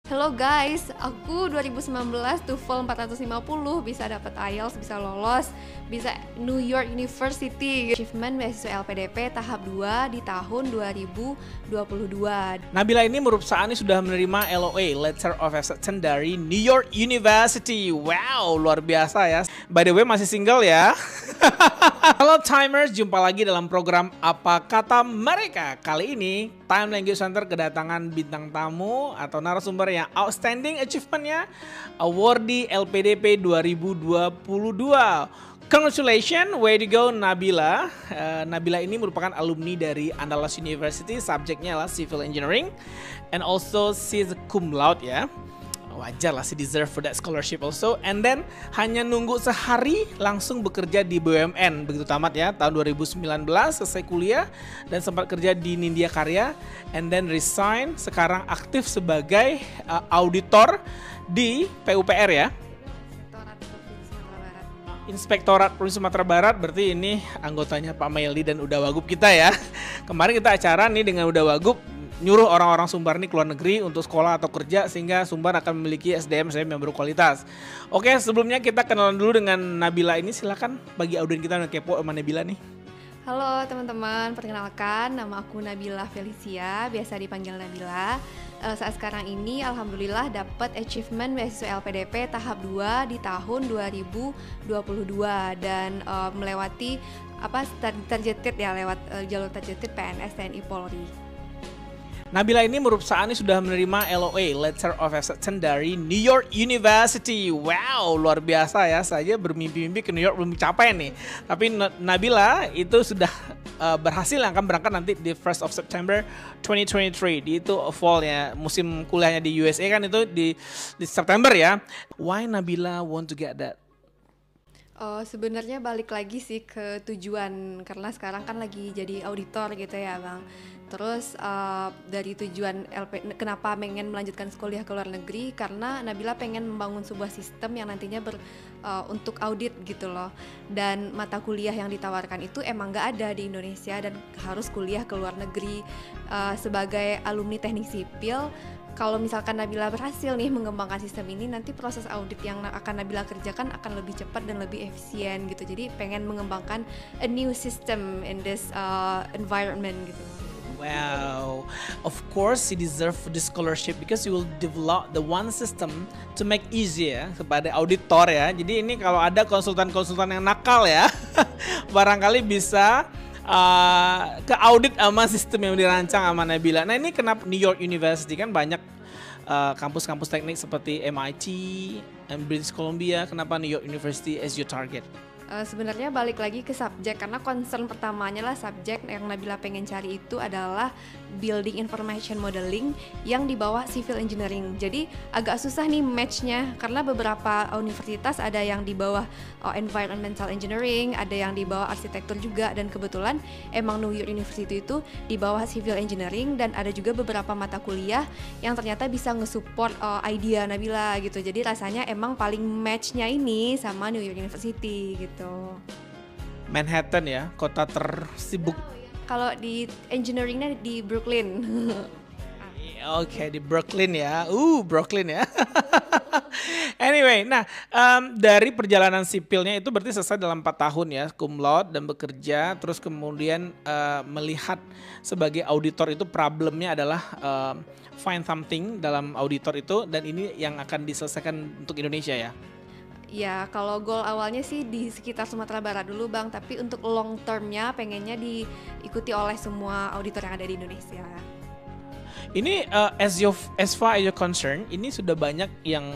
Hello guys, aku 2019 TOEFL 450 bisa dapat IELTS, bisa lolos, bisa New York University. Achievement beasiswa LPDP tahap 2 di tahun 2022. Nabila ini merupakan sudah menerima LOA, Letter of Acceptance dari New York University. Wow, luar biasa ya. By the way, masih single ya. Halo Timers, jumpa lagi dalam program Apa Kata Mereka. Kali ini Time Language Center kedatangan bintang tamu atau narasumber yang outstanding achievementnya awardee LPDP 2022. Congratulations, way to go Nabila. Nabila ini merupakan alumni dari Andalas University, subjeknya adalah Civil Engineering, and also she's cum laude ya. Wajar lah, she deserve for that scholarship also. And then hanya nunggu sehari langsung bekerja di BUMN, begitu tamat ya, tahun 2019 selesai kuliah dan sempat kerja di Nindya Karya, and then resign, sekarang aktif sebagai auditor di PUPR ya. Inspektorat Provinsi Sumatera Barat, berarti ini anggotanya Pak Maildi dan Uda Wagub kita ya. Kemarin kita acara nih dengan Uda Wagub, nyuruh orang-orang Sumbar nih keluar negeri untuk sekolah atau kerja sehingga Sumbar akan memiliki SDM yang berkualitas. Oke, sebelumnya kita kenalan dulu dengan Nabila ini. Silakan bagi audien kita yang kepo sama Nabila nih. Halo teman-teman, perkenalkan nama aku Nabila Felicia, biasa dipanggil Nabila. Saat sekarang ini alhamdulillah dapat achievement beasiswa LPDP tahap 2 di tahun 2022 dan melewati targeted ya, lewat jalur targeted PNS TNI Polri. Nabila ini merupakan sudah menerima LOA, Letter of Acceptance dari New York University. Wow, luar biasa ya. Saya bermimpi-mimpi ke New York belum capai nih. Tapi Nabila itu sudah berhasil akan berangkat nanti di 1st of September 2023. Di itu fall ya, musim kuliahnya di USA kan itu di September ya. Why Nabila want to get that? Sebenarnya balik lagi sih ke tujuan, karena sekarang kan lagi jadi auditor gitu ya Bang. Terus dari tujuan kenapa pengen melanjutkan kuliah ke luar negeri, karena Nabila pengen membangun sebuah sistem yang nantinya untuk audit gitu loh. Dan mata kuliah yang ditawarkan itu emang gak ada di Indonesia dan harus kuliah ke luar negeri. Sebagai alumni teknik sipil, kalau misalkan Nabila berhasil nih mengembangkan sistem ini, nanti proses audit yang akan Nabila kerjakan akan lebih cepat dan lebih efisien gitu. Jadi pengen mengembangkan a new system in this environment gitu. Wow, of course you deserve this scholarship because you will develop the one system to make easier kepada auditor ya. Jadi ini kalau ada konsultan-konsultan yang nakal ya, barangkali bisa ke audit sama sistem yang dirancang sama Nabila. Nah ini kenapa New York University kan banyak kampus-kampus teknik seperti MIT, British Columbia, kenapa New York University as your target? Sebenarnya balik lagi ke subjek, karena concern pertamanya lah subjek yang Nabila pengen cari itu adalah building information modeling yang di bawah civil engineering. Jadi agak susah nih matchnya, karena beberapa universitas ada yang di bawah environmental engineering, ada yang di bawah arsitektur juga, dan kebetulan emang New York University itu di bawah civil engineering, dan ada juga beberapa mata kuliah yang ternyata bisa nge-support idea Nabila gitu. Jadi rasanya emang paling matchnya ini sama New York University gitu. Manhattan ya, kota tersibuk. Kalau di engineeringnya di Brooklyn. Oke, di Brooklyn ya. Brooklyn ya. Anyway, nah dari perjalanan sipilnya itu berarti selesai dalam 4 tahun ya, cum laude dan bekerja. Terus kemudian melihat sebagai auditor itu problemnya adalah find something dalam auditor itu, dan ini yang akan diselesaikan untuk Indonesia ya. Ya, kalau goal awalnya sih di sekitar Sumatera Barat dulu Bang, tapi untuk long termnya pengennya diikuti oleh semua auditor yang ada di Indonesia. Ini as far as you're concerned, ini sudah banyak yang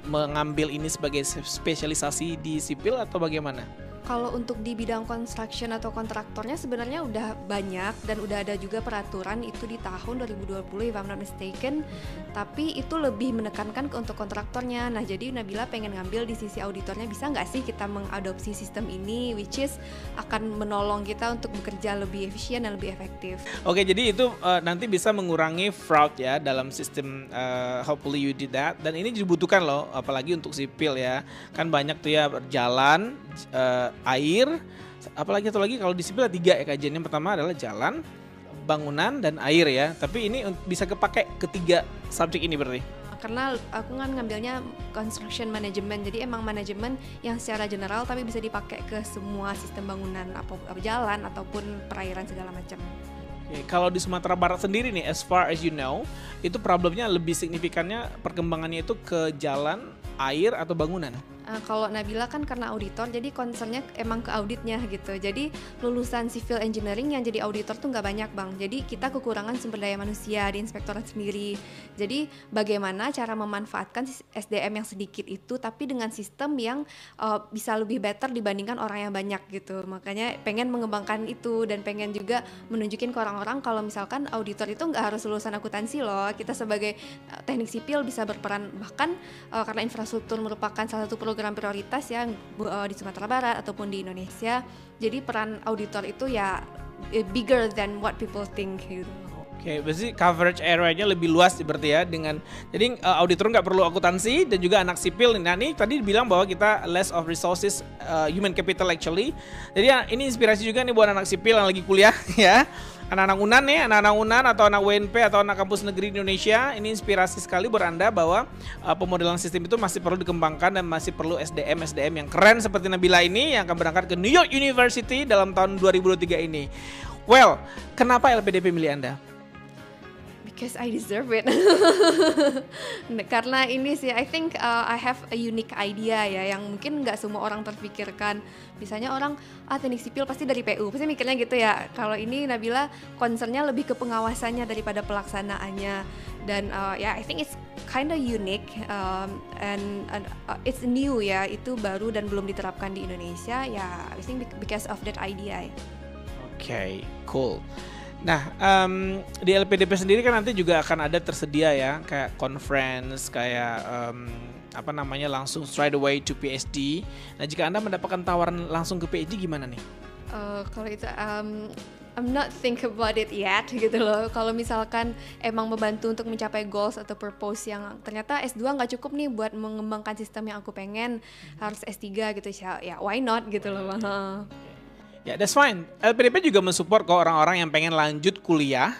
mengambil ini sebagai spesialisasi di sipil atau bagaimana? Kalau untuk di bidang construction atau kontraktornya sebenarnya udah banyak, dan udah ada juga peraturan itu di tahun 2020 if I'm not mistaken, tapi itu lebih menekankan untuk kontraktornya. Nah jadi Nabila pengen ngambil di sisi auditornya, bisa nggak sih kita mengadopsi sistem ini, which is akan menolong kita untuk bekerja lebih efisien dan lebih efektif. Oke, jadi itu nanti bisa mengurangi fraud ya dalam sistem, hopefully you did that. Dan ini dibutuhkan loh, apalagi untuk sipil ya, kan banyak tuh ya, jalan, air, apalagi kalau di sipil ada 3 ya kajian. Yang pertama adalah jalan, bangunan, dan air ya. Tapi ini bisa kepake ketiga subjek ini berarti. karena aku kan ngambilnya construction management, jadi emang manajemen yang secara general tapi bisa dipakai ke semua sistem bangunan, apa jalan ataupun perairan segala macam. Oke, kalau di Sumatera Barat sendiri nih, as far as you know, itu problemnya lebih signifikannya perkembangannya itu ke jalan, air atau bangunan? Kalau Nabila kan karena auditor, jadi concernnya emang ke auditnya gitu. Jadi lulusan civil engineering yang jadi auditor tuh nggak banyak bang. Jadi kita kekurangan sumber daya manusia di inspektorat sendiri. Jadi bagaimana cara memanfaatkan SDM yang sedikit itu, tapi dengan sistem yang bisa lebih better dibandingkan orang yang banyak gitu. Makanya pengen mengembangkan itu dan pengen juga menunjukin ke orang-orang kalau misalkan auditor itu nggak harus lulusan akuntansi loh. Kita sebagai teknik sipil bisa berperan, bahkan karena infrastruktur merupakan salah satu program prioritas ya di Sumatera Barat ataupun di Indonesia. Jadi peran auditor itu ya bigger than what people think gitu. Oke, berarti coverage area-nya lebih luas berarti ya dengan jadi auditor nggak perlu akuntansi dan juga anak sipil. Nah ini tadi bilang bahwa kita less of resources human capital actually. Jadi ya, ini inspirasi juga nih buat anak sipil yang lagi kuliah ya. Anak-anak UNAN nih, anak-anak UNAN atau anak WNP atau anak kampus negeri di Indonesia, ini inspirasi sekali buat Anda bahwa pemodelan sistem itu masih perlu dikembangkan dan masih perlu SDM yang keren seperti Nabila ini yang akan berangkat ke New York University dalam tahun 2023 ini. Well, kenapa LPDP milih Anda? Because I deserve it. Karena ini sih, I think I have a unique idea ya, yang mungkin nggak semua orang terpikirkan. Misalnya orang, teknik sipil pasti dari PU, pasti mikirnya gitu ya. Kalau ini Nabila concernnya lebih ke pengawasannya daripada pelaksanaannya. Dan ya, I think it's kind of unique and it's new ya, itu baru dan belum diterapkan di Indonesia. Ya, I think because of that idea. Okay, cool. Nah, di LPDP sendiri kan nanti juga akan ada tersedia ya kayak conference, kayak langsung straight away to PhD. Nah, jika Anda mendapatkan tawaran langsung ke PhD gimana nih? Kalau itu I'm not think about it yet gitu loh. Kalau misalkan emang membantu untuk mencapai goals atau purpose yang ternyata S2 nggak cukup nih buat mengembangkan sistem yang aku pengen, harus S3 gitu ya, why not gitu loh. Ya, that's fine. LPDP juga mensupport kok orang-orang yang pengen lanjut kuliah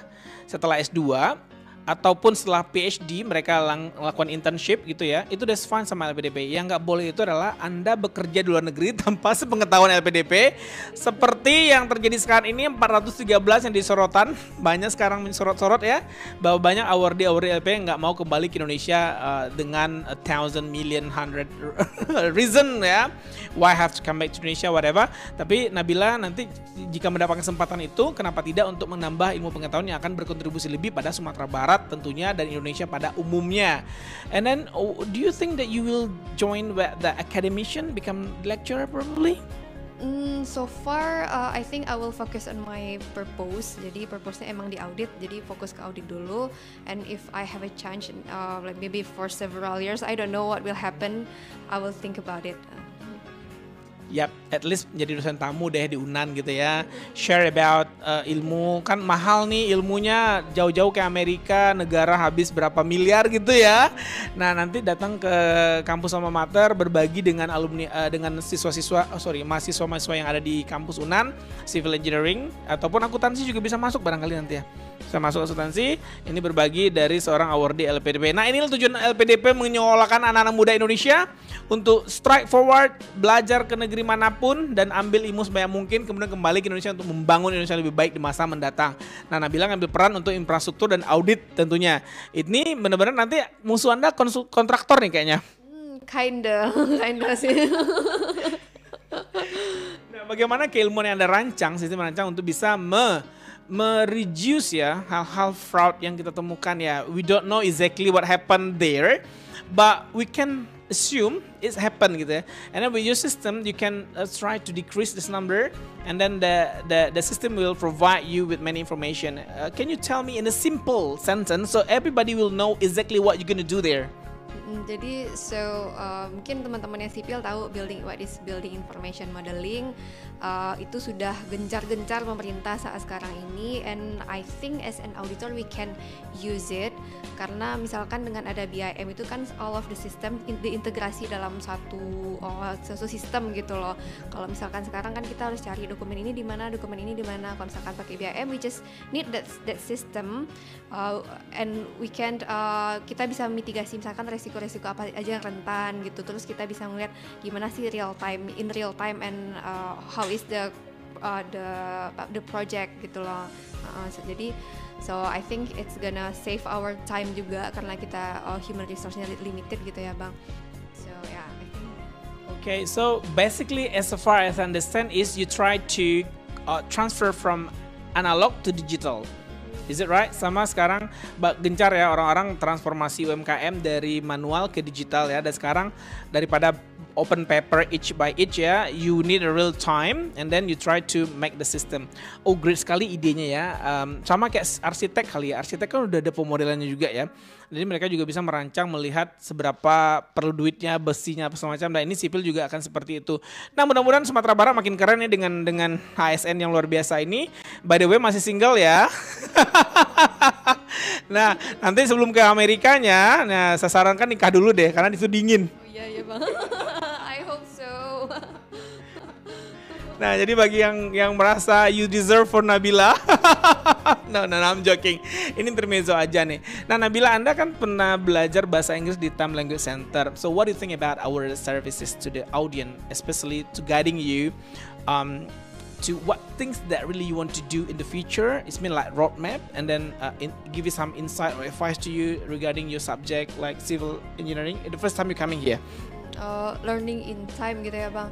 setelah S2 ataupun setelah PhD mereka lakukan internship gitu ya. Itu that's fine sama LPDP. Yang nggak boleh itu adalah Anda bekerja di luar negeri tanpa sepengetahuan LPDP. Seperti yang terjadi sekarang ini 413 yang disorotan. Banyak sekarang mensorot-sorot ya. Bahwa banyak awardee LPDP yang nggak mau kembali ke Indonesia dengan 1,000 million 100 reason ya. Why have to come back to Indonesia, whatever. Tapi Nabila nanti jika mendapat kesempatan itu, kenapa tidak untuk menambah ilmu pengetahuan yang akan berkontribusi lebih pada Sumatera Barat tentunya dan Indonesia pada umumnya. And then, do you think that you will join the academician, become lecturer probably? So far, I think I will focus on my purpose. Jadi purpose-nya emang di audit, jadi fokus ke audit dulu. And if I have a chance, like maybe for several years, I don't know what will happen. I will think about it. Yap, at least menjadi dosen tamu deh di UNAN gitu ya. Share about ilmu, kan mahal nih ilmunya, jauh-jauh ke Amerika, negara habis berapa miliar gitu ya. Nah, nanti datang ke kampus alma mater, berbagi dengan alumni, dengan mahasiswa-mahasiswa yang ada di kampus UNAN, civil engineering, ataupun akuntansi juga bisa masuk barangkali nanti ya. Bisa masuk akuntansi, ini berbagi dari seorang awardee LPDP. Nah, inilah tujuan LPDP menyolakan anak-anak muda Indonesia untuk strike forward, belajar ke negeri manapun dan ambil ilmu sebanyak mungkin, kemudian kembali ke Indonesia untuk membangun Indonesia lebih baik di masa mendatang. Nah, Nabila ngambil peran untuk infrastruktur dan audit tentunya. Ini benar-benar nanti musuh Anda kontraktor nih kayaknya. Kinda sih. Nah, bagaimana keilmuan yang Anda rancang, sistem rancang untuk bisa mereduce ya hal-hal fraud yang kita temukan ya. We don't know exactly what happened there, but we can assume it's happened gitu ya. And then with your system you can try to decrease this number, and then the system will provide you with many information. Can you tell me in a simple sentence so everybody will know exactly what you're gonna do there? Jadi mungkin teman-teman yang sipil tahu what is building information modeling. itu sudah gencar-gencar pemerintah saat sekarang ini, and I think as an auditor we can use it karena misalkan dengan ada BIM itu kan all of the system diintegrasi dalam satu sistem gitu loh. Kalau misalkan sekarang kan kita harus cari dokumen ini di mana, kalau misalkan pakai BIM we just need that system, and we can kita bisa mitigasi misalkan resiko-resiko apa aja yang rentan gitu. Terus kita bisa melihat gimana sih in real time and how is the project gitu loh. Jadi so I think it's gonna save our time juga karena kita human resource-nya limited gitu ya Bang. So yeah, I think. Okay, so basically as far as I understand is you try to transfer from analog to digital. Is it right? Sama sekarang gencar ya orang-orang transformasi UMKM dari manual ke digital ya. Dan sekarang daripada open paper each by each ya, you need a real time and then you try to make the system. Oh, great sekali idenya ya. Sama kayak arsitek kali ya. Arsitek kan udah ada pemodelannya juga ya. Jadi mereka juga bisa merancang melihat seberapa perlu duitnya, besinya apa semacam. Dan ini sipil juga akan seperti itu. Nah, mudah-mudahan Sumatera Barat makin keren ya dengan HSN yang luar biasa ini. By the way masih single ya. Nah, nanti sebelum ke Amerikanya, nah saya sarankan nikah dulu deh karena itu dingin. Oh iya Bang. I hope so. Nah, jadi bagi yang merasa you deserve for Nabila. No, I'm joking. Ini intermezzo aja nih. Nah, Nabila, Anda kan pernah belajar bahasa Inggris di Time Language Center. So, what do you think about our services to the audience, especially to guiding you to what things that really you want to do in the future? It's been like roadmap, and then give you some insight or advice to you regarding your subject like civil engineering. The first time you're coming here. Learning in time gitu ya Bang.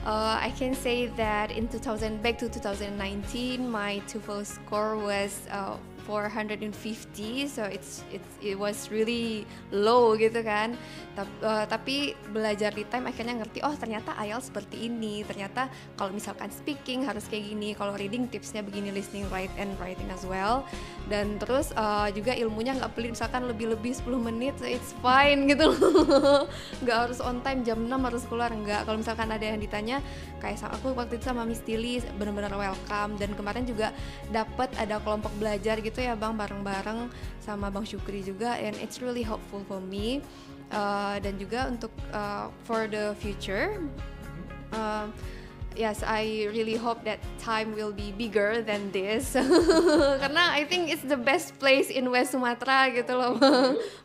I can say that back to 2019 my TOEFL score was 450, so it was really low gitu kan. Tapi belajar di time akhirnya ngerti, oh ternyata IELTS seperti ini, ternyata kalau misalkan speaking harus kayak gini, kalau reading tipsnya begini, listening, writing as well. Dan terus juga ilmunya nggak pelit, misalkan lebih 10 menit, so it's fine gitu loh. Nggak harus on time, jam 6 harus keluar, nggak. Kalau misalkan ada yang ditanya, kayak aku waktu itu sama Miss Tilly, benar-benar welcome. Dan kemarin juga dapat ada kelompok belajar gitu ya Bang, bareng-bareng sama Bang Syukri juga, and it's really helpful for me. Dan juga untuk for the future, yes, I really hope that time will be bigger than this. Karena I think it's the best place in West Sumatra gitu loh.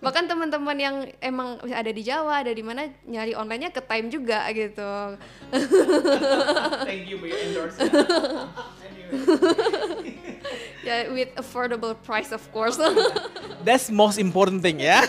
Bahkan teman-teman yang emang ada di Jawa, ada di mana, nyari online-nya ke time juga gitu. Thank you for your endorsement. Yeah, with affordable price of course. That's most important thing ya.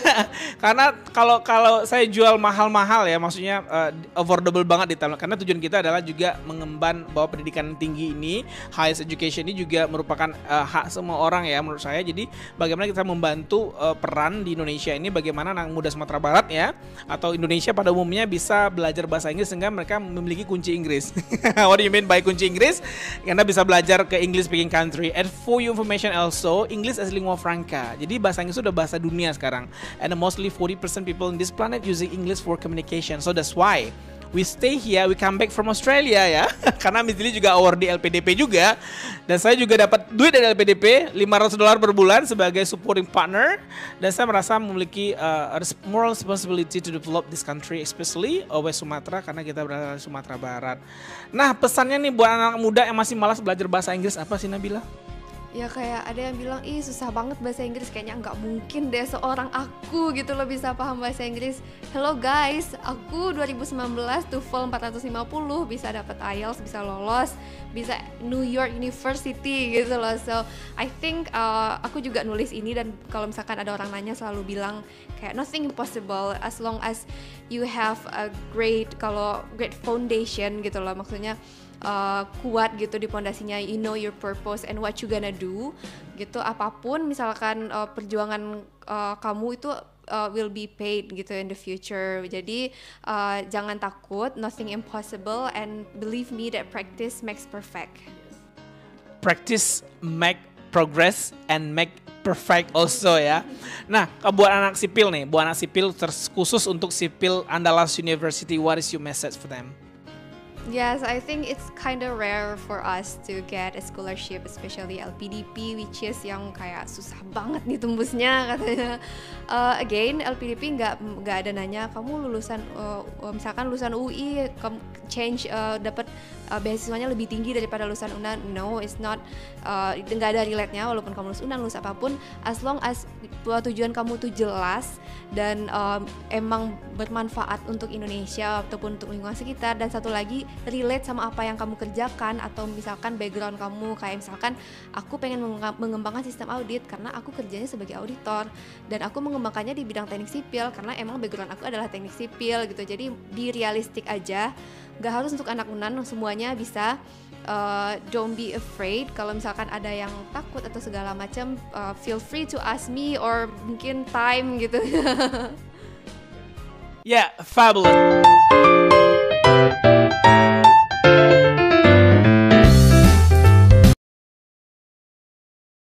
Karena kalau saya jual mahal-mahal ya, maksudnya affordable banget di Thailand. Karena tujuan kita adalah juga mengemban bahwa pendidikan tinggi ini, highest education ini juga merupakan hak semua orang ya menurut saya. Jadi bagaimana kita membantu peran di Indonesia ini, bagaimana anak muda Sumatera Barat ya atau Indonesia pada umumnya bisa belajar bahasa Inggris sehingga mereka memiliki kunci Inggris. What do you mean by kunci Inggris? Karena bisa belajar ke English speaking country. And for your information also, English as lingua franca. Jadi bahasa Inggris sudah bahasa dunia sekarang. And mostly 40% people in this planet using English for communication. So that's why we stay here, we come back from Australia ya. Karena Miss Lily juga award di LPDP juga. Dan saya juga dapat duit dari LPDP, $500 per bulan sebagai supporting partner. Dan saya merasa memiliki moral responsibility to develop this country, especially West Sumatra, karena kita berada di Sumatera Barat. Nah, pesannya nih buat anak muda yang masih malas belajar bahasa Inggris apa sih Nabila? Ya kayak ada yang bilang, ih susah banget bahasa Inggris, kayaknya nggak mungkin deh seorang aku gitu loh bisa paham bahasa Inggris. Hello guys, aku 2019 TOEFL 450, bisa dapat IELTS, bisa lolos, bisa New York University gitu loh. So I think aku juga nulis ini, dan kalau misalkan ada orang nanya selalu bilang kayak nothing impossible as long as you have a great foundation gitu loh, maksudnya kuat gitu di pondasinya, you know your purpose and what you gonna do gitu. Apapun misalkan perjuangan kamu itu will be paid gitu in the future. Jadi jangan takut, nothing impossible, and believe me that practice makes perfect. Practice make progress and make perfect also ya. Nah, buat anak sipil nih, khusus untuk sipil Andalas University, what is your message for them? Yes, I think it's kind of rare for us to get a scholarship, especially LPDP, which is yang kayak susah banget nih tembusnya katanya. Again, LPDP nggak ada nanya kamu lulusan misalkan lulusan UI, kamu change dapat beasiswanya lebih tinggi daripada lulusan UNAN. No, it's not. Nggak ada relate-nya walaupun kamu lulus UNAN, lulus apapun, as long as tujuan kamu tuh jelas dan emang bermanfaat untuk Indonesia ataupun untuk lingkungan sekitar, dan satu lagi relate sama apa yang kamu kerjakan, atau misalkan background kamu kayak misalkan aku pengen mengembangkan sistem audit karena aku kerjanya sebagai auditor dan aku mengembangkannya di bidang teknik sipil karena emang background aku adalah teknik sipil gitu. Jadi be realistic aja, gak harus untuk anak UNAN, semuanya bisa. Don't be afraid kalau misalkan ada yang takut atau segala macam, feel free to ask me or mungkin time gitu. Yeah, fabulous.